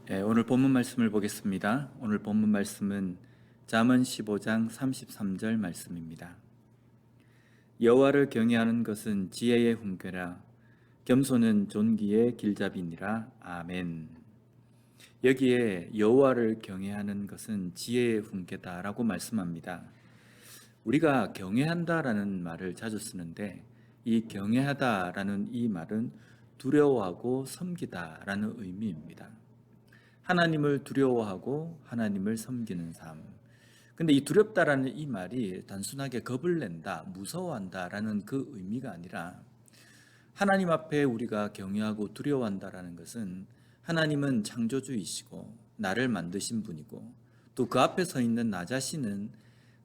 오늘 본문 말씀을 보겠습니다. 오늘 본문 말씀은 잠언 15장 33절 말씀입니다. 여호와를 경외하는 것은 지혜의 훈계라 겸손은 존귀의 길잡이니라. 아멘. 여기에 여호와를 경외하는 것은 지혜의 훈계다라고 말씀합니다. 우리가 경외한다라는 말을 자주 쓰는데 이 경외하다라는 이 말은 두려워하고 섬기다라는 의미입니다. 하나님을 두려워하고 하나님을 섬기는 삶. 근데 이 두렵다라는 이 말이 단순하게 겁을 낸다, 무서워한다라는 그 의미가 아니라 하나님 앞에 우리가 경외하고 두려워한다라는 것은 하나님은 창조주이시고 나를 만드신 분이고 또 그 앞에 서 있는 나 자신은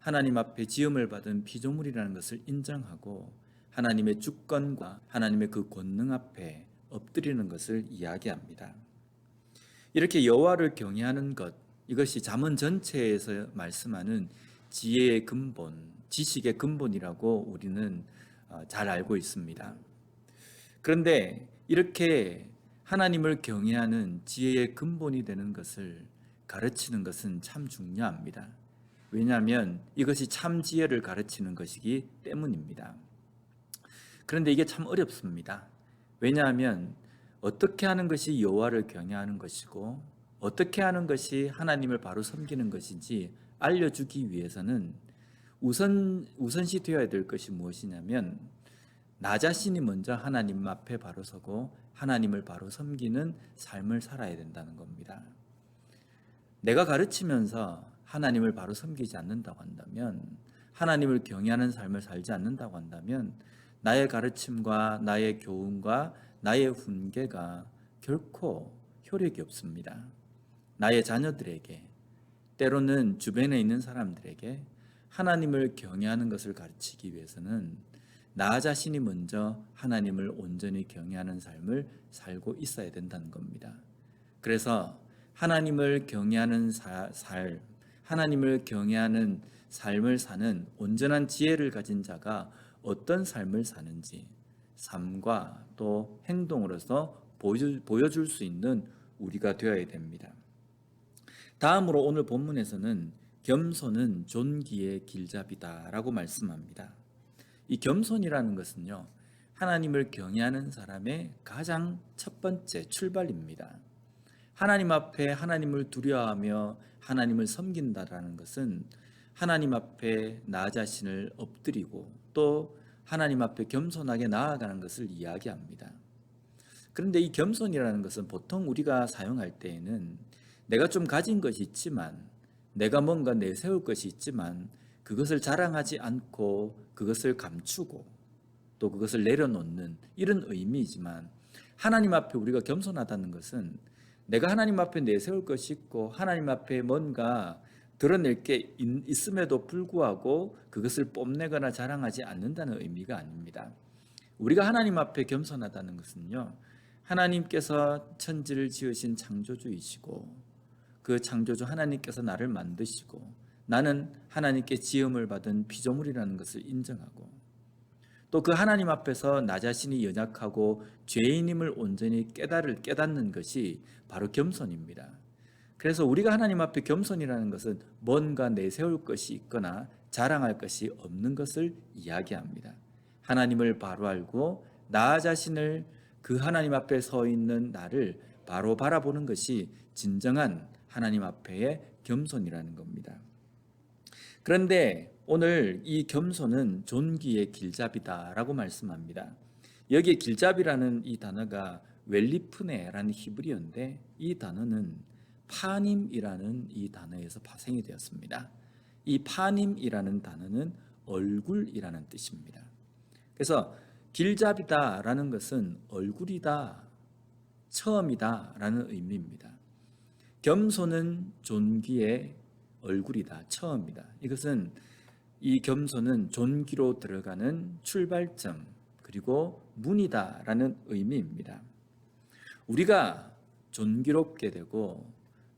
하나님 앞에 지음을 받은 피조물이라는 것을 인정하고 하나님의 주권과 하나님의 그 권능 앞에 엎드리는 것을 이야기합니다. 이렇게 여호와를 경외하는 것, 이것이 잠언 전체에서 말씀하는 지혜의 근본, 지식의 근본이라고 우리는 잘 알고 있습니다. 그런데 이렇게 하나님을 경외하는 지혜의 근본이 되는 것을 가르치는 것은 참 중요합니다. 왜냐하면 이것이 참 지혜를 가르치는 것이기 때문입니다. 그런데 이게 참 어렵습니다. 왜냐하면 어떻게 하는 것이 여호와를 경외하는 것이고 어떻게 하는 것이 하나님을 바로 섬기는 것인지 알려주기 위해서는 우선시 되어야 될 것이 무엇이냐면 나 자신이 먼저 하나님 앞에 바로 서고 하나님을 바로 섬기는 삶을 살아야 된다는 겁니다. 내가 가르치면서 하나님을 바로 섬기지 않는다고 한다면, 하나님을 경외하는 삶을 살지 않는다고 한다면 나의 가르침과 나의 교훈과 나의 훈계가 결코 효력이 없습니다. 나의 자녀들에게, 때로는 주변에 있는 사람들에게 하나님을 경외하는 것을 가르치기 위해서는 나 자신이 먼저 하나님을 온전히 경외하는 삶을 살고 있어야 된다는 겁니다. 그래서 하나님을 경외하는 삶, 하나님을 경외하는 삶을 사는 온전한 지혜를 가진 자가 어떤 삶을 사는지 삶과 또 행동으로서 보여줄 수 있는 우리가 되어야 됩니다. 다음으로 오늘 본문에서는 겸손은 존귀의 길잡이다라고 말씀합니다. 이 겸손이라는 것은요, 하나님을 경외하는 사람의 가장 첫 번째 출발입니다. 하나님 앞에 하나님을 두려워하며 하나님을 섬긴다라는 것은 하나님 앞에 나 자신을 엎드리고 또 하나님 앞에 겸손하게 나아가는 것을 이야기합니다. 그런데 이 겸손이라는 것은 보통 우리가 사용할 때에는 내가 좀 가진 것이 있지만, 내가 뭔가 내세울 것이 있지만 그것을 자랑하지 않고 그것을 감추고 또 그것을 내려놓는 이런 의미이지만, 하나님 앞에 우리가 겸손하다는 것은 내가 하나님 앞에 내세울 것이 있고 하나님 앞에 뭔가 드러낼 게 있음에도 불구하고 그것을 뽐내거나 자랑하지 않는다는 의미가 아닙니다. 우리가 하나님 앞에 겸손하다는 것은요, 하나님께서 천지를 지으신 창조주이시고 그 창조주 하나님께서 나를 만드시고 나는 하나님께 지음을 받은 피조물이라는 것을 인정하고 또 그 하나님 앞에서 나 자신이 연약하고 죄인임을 온전히 깨닫는 것이 바로 겸손입니다. 그래서 우리가 하나님 앞에 겸손이라는 것은 뭔가 내세울 것이 있거나 자랑할 것이 없는 것을 이야기합니다. 하나님을 바로 알고 나 자신을, 그 하나님 앞에 서 있는 나를 바로 바라보는 것이 진정한 하나님 앞에의 겸손이라는 겁니다. 그런데 오늘 이 겸손은 존귀의 길잡이다라고 말씀합니다. 여기에 길잡이라는 이 단어가 웰리프네라는 히브리어인데 이 단어는 파님이라는 이 단어에서 파생이 되었습니다. 이 파님이라는 단어는 얼굴이라는 뜻입니다. 그래서 길잡이다라는 것은 얼굴이다, 처음이다라는 의미입니다. 겸손은 존귀의 얼굴이다, 처음이다. 이것은 이 겸손은 존귀로 들어가는 출발점 그리고 문이다라는 의미입니다. 우리가 존귀롭게 되고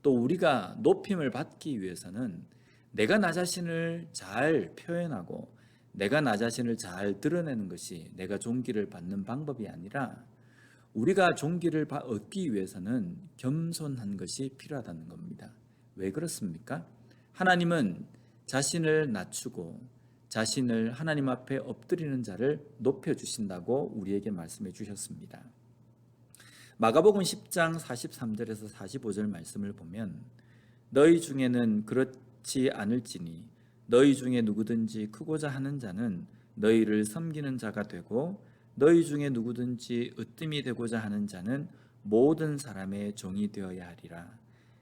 또 우리가 높임을 받기 위해서는 내가 나 자신을 잘 표현하고 내가 나 자신을 잘 드러내는 것이 내가 존귀를 받는 방법이 아니라 우리가 종기를 얻기 위해서는 겸손한 것이 필요하다는 겁니다. 왜 그렇습니까? 하나님은 자신을 낮추고 자신을 하나님 앞에 엎드리는 자를 높여주신다고 우리에게 말씀해 주셨습니다. 마가복음 10장 43절에서 45절 말씀을 보면 너희 중에는 그렇지 않을지니 너희 중에 누구든지 크고자 하는 자는 너희를 섬기는 자가 되고 너희 중에 누구든지 으뜸이 되고자 하는 자는 모든 사람의 종이 되어야 하리라.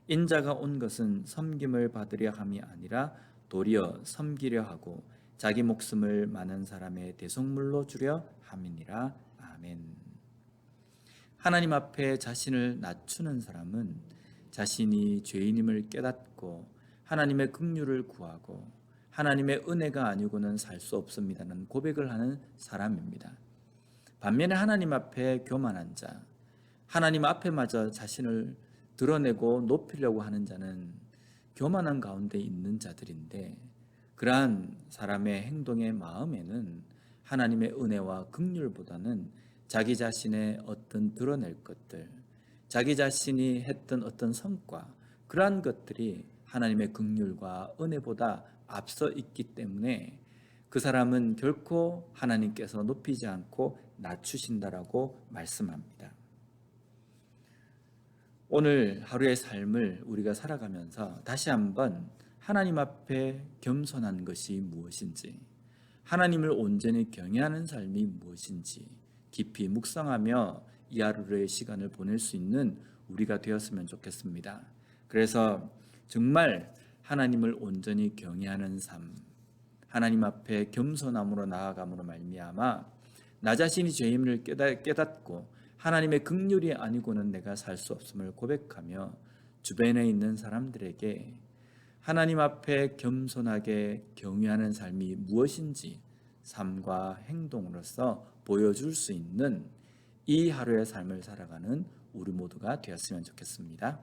인자가 온 것은 섬김을 받으려 함이 아니라 도리어 섬기려 하고 자기 목숨을 많은 사람의 대속물로 주려 함이니라. 아멘. 하나님 앞에 자신을 낮추는 사람은 자신이 죄인임을 깨닫고 하나님의 긍휼을 구하고 하나님의 은혜가 아니고는 살 수 없습니다는 고백을 하는 사람입니다. 반면에 하나님 앞에 교만한 자, 하나님 앞에마저 자신을 드러내고 높이려고 하는 자는 교만한 가운데 있는 자들인데 그러한 사람의 행동의 마음에는 하나님의 은혜와 긍휼보다는 자기 자신의 어떤 드러낼 것들, 자기 자신이 했던 어떤 성과, 그러한 것들이 하나님의 긍휼과 은혜보다 앞서 있기 때문에 그 사람은 결코 하나님께서 높이지 않고 낮추신다라고 말씀합니다. 오늘 하루의 삶을 우리가 살아가면서 다시 한번 하나님 앞에 겸손한 것이 무엇인지, 하나님을 온전히 경외하는 삶이 무엇인지 깊이 묵상하며 이 하루의 시간을 보낼 수 있는 우리가 되었으면 좋겠습니다. 그래서 정말 하나님을 온전히 경외하는 삶, 하나님 앞에 겸손함으로 나아감으로 말미암아 나 자신이 죄임을 깨닫고 하나님의 긍휼이 아니고는 내가 살 수 없음을 고백하며 주변에 있는 사람들에게 하나님 앞에 겸손하게 경외하는 삶이 무엇인지 삶과 행동으로서 보여줄 수 있는 이 하루의 삶을 살아가는 우리 모두가 되었으면 좋겠습니다.